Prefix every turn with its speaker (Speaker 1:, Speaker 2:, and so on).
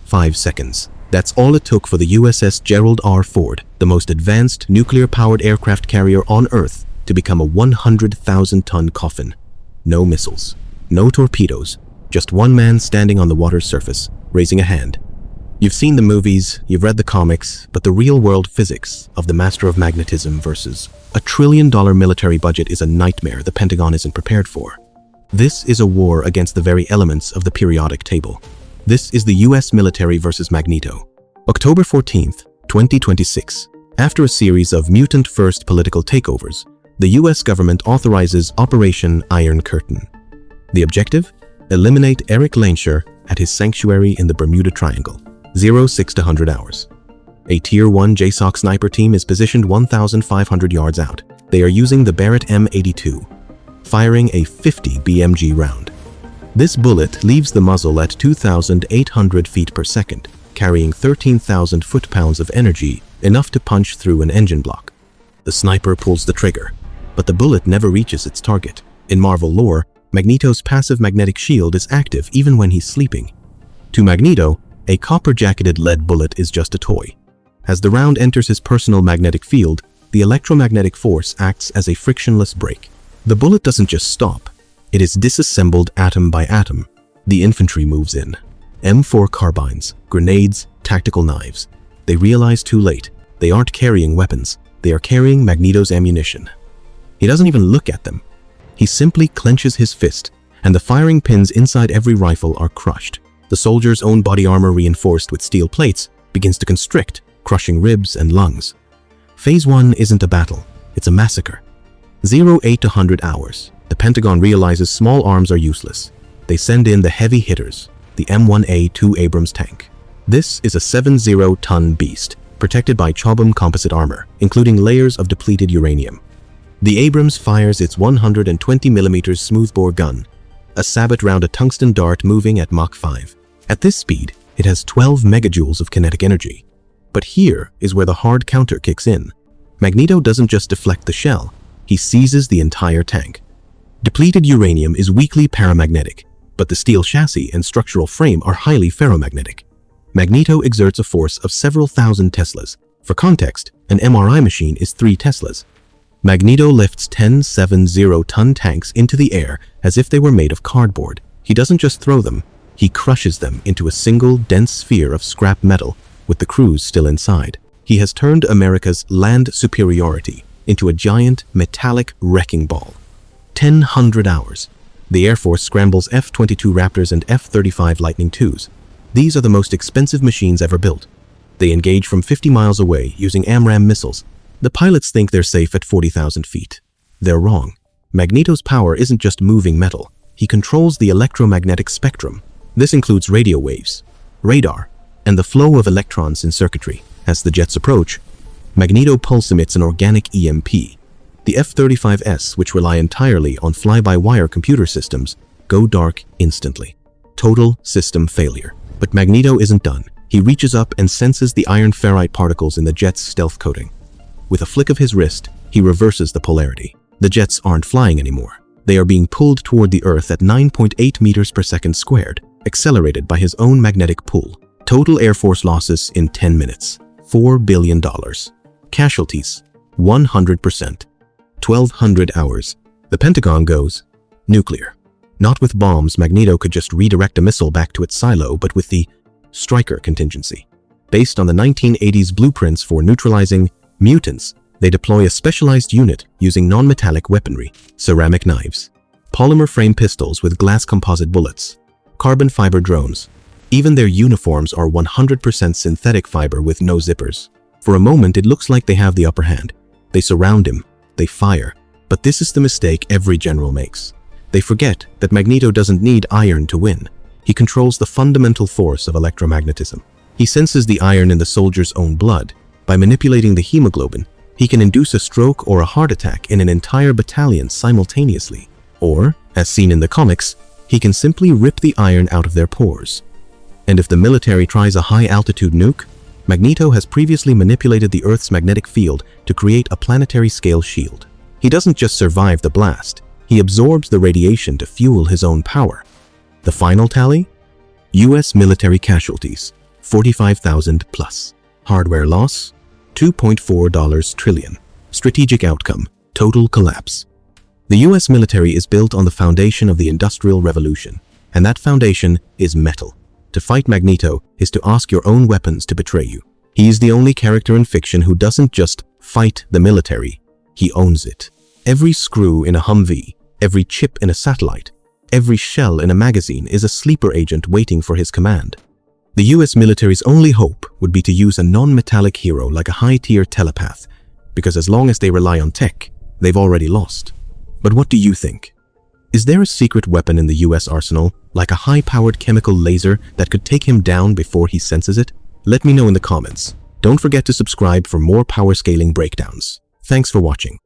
Speaker 1: 5 seconds. That's all it took for the USS Gerald R. Ford, the most advanced nuclear-powered aircraft carrier on Earth, to become a 100,000-ton coffin. No missiles, no torpedoes, just one man standing on the water's surface, raising a hand. You've seen the movies, you've read the comics, but the real-world physics of the Master of Magnetism versus a $1 trillion military budget is a nightmare the Pentagon isn't prepared for. This is a war against the very elements of the periodic table. This is the US military versus Magneto. October 14th, 2026. After a series of mutant-first political takeovers, the US government authorizes Operation Iron Curtain. The objective? Eliminate Eric Lehnsherr at his sanctuary in the Bermuda Triangle. 06 to 100 hours. A Tier 1 JSOC sniper team is positioned 1,500 yards out. They are using the Barrett M82, firing a 50 BMG round. This bullet leaves the muzzle at 2,800 feet per second, carrying 13,000 foot-pounds of energy, enough to punch through an engine block. The sniper pulls the trigger, but the bullet never reaches its target. In Marvel lore, Magneto's passive magnetic shield is active even when he's sleeping. To Magneto, a copper-jacketed lead bullet is just a toy. As the round enters his personal magnetic field, the electromagnetic force acts as a frictionless brake. The bullet doesn't just stop, it is disassembled atom by atom. The infantry moves in. M4 carbines, grenades, tactical knives. They realize too late, they aren't carrying weapons, they are carrying Magneto's ammunition. He doesn't even look at them. He simply clenches his fist, and the firing pins inside every rifle are crushed. The soldier's own body armor, reinforced with steel plates, begins to constrict, crushing ribs and lungs. Phase 1 isn't a battle, it's a massacre. 08 to 100 hours. The Pentagon realizes small arms are useless. They send in the heavy hitters, the M1A2 Abrams tank. This is a 70-ton beast, protected by Chobham composite armor, including layers of depleted uranium. The Abrams fires its 120mm smoothbore gun, a sabot round a tungsten dart moving at Mach 5. At this speed, it has 12 megajoules of kinetic energy. But here is where the hard counter kicks in. Magneto doesn't just deflect the shell, he seizes the entire tank. Depleted uranium is weakly paramagnetic, but the steel chassis and structural frame are highly ferromagnetic. Magneto exerts a force of several thousand Teslas. For context, an MRI machine is 3 Teslas. Magneto lifts 10 70-ton tanks into the air as if they were made of cardboard. He doesn't just throw them, he crushes them into a single dense sphere of scrap metal with the crews still inside. He has turned America's land superiority into a giant metallic wrecking ball. 100 hours. The Air Force scrambles F-22 Raptors and F-35 Lightning IIs. These are the most expensive machines ever built. They engage from 50 miles away using AMRAAM missiles. The pilots think they're safe at 40,000 feet. They're wrong. Magneto's power isn't just moving metal. He controls the electromagnetic spectrum. This includes radio waves, radar, and the flow of electrons in circuitry. As the jets approach, Magneto pulse emits an organic EMP. The F-35s, which rely entirely on fly-by-wire computer systems, go dark instantly. Total system failure. But Magneto isn't done. He reaches up and senses the iron ferrite particles in the jet's stealth coating. With a flick of his wrist, he reverses the polarity. The jets aren't flying anymore. They are being pulled toward the Earth at 9.8 meters per second squared, accelerated by his own magnetic pull. Total Air Force losses in 10 minutes. $4 billion. Casualties, 100%. 1,200 hours. The Pentagon goes nuclear. Not with bombs, Magneto could just redirect a missile back to its silo, but with the Stryker contingency. Based on the 1980s blueprints for neutralizing mutants, they deploy a specialized unit using non-metallic weaponry, ceramic knives, polymer frame pistols with glass composite bullets, carbon fiber drones. Even their uniforms are 100% synthetic fiber with no zippers. For a moment, it looks like they have the upper hand. They surround him, they fire. But this is the mistake every general makes. They forget that Magneto doesn't need iron to win. He controls the fundamental force of electromagnetism. He senses the iron in the soldier's own blood. By manipulating the hemoglobin, he can induce a stroke or a heart attack in an entire battalion simultaneously. Or, as seen in the comics, he can simply rip the iron out of their pores. And if the military tries a high-altitude nuke, Magneto has previously manipulated the Earth's magnetic field to create a planetary-scale shield. He doesn't just survive the blast, he absorbs the radiation to fuel his own power. The final tally? US military casualties, 45,000 plus. Hardware loss, $2.4 trillion. Strategic outcome, total collapse. The US military is built on the foundation of the Industrial Revolution, and that foundation is metal. To fight Magneto is to ask your own weapons to betray you. He is the only character in fiction who doesn't just fight the military, he owns it. Every screw in a Humvee, every chip in a satellite, every shell in a magazine is a sleeper agent waiting for his command. The US military's only hope would be to use a non-metallic hero like a high-tier telepath, because as long as they rely on tech, they've already lost. But what do you think? Is there a secret weapon in the US arsenal, like a high-powered chemical laser that could take him down before he senses it? Let me know in the comments. Don't forget to subscribe for more power scaling breakdowns. Thanks for watching.